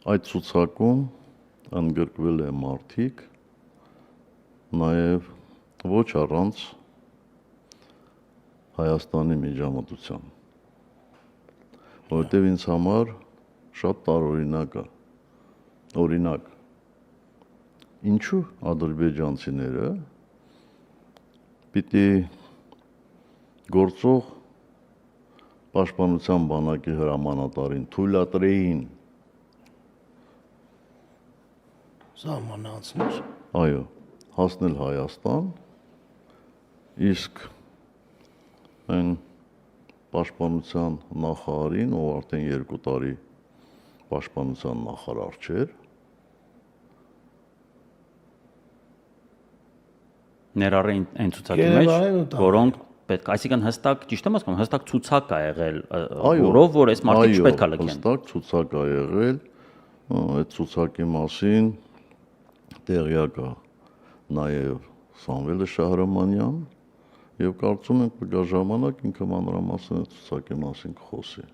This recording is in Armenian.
Այդ ցուցակում ընդգրկվել է մարդիկ, նաև ոչ առանց Հայաստանի միջամտության, որովհետև ինձ համար շատ տարօրինակ է, օրինակ, ինչու ադրբեջանցիները պիտի գործող պաշտպանության բանակի հրամանատարին թույլատրեին Սահմանացնել։ Այո, հասնել Հայաստան, իսկ այն պաշտպանության նախարարին, ով արդեն 2 տարի պաշտպանության նախարար չէր, ներառին այն ցուցակի մեջ, որոնք պետք, այսինքն հստակ, ճիշտ եմ ասում, հստակ ցուցակ ա եղել, որով որ այս մարդիկ չպետք է լքեն։ Հստակ ցուցակ ա եղել, այդ ցուցակի մասին տեղյակ է նաև Սամվելը Շահրամանյան, եւ կարծում ենք կգա ժամանակ ինքը մանրամասն այդ ցուցակի մասին կխոսի։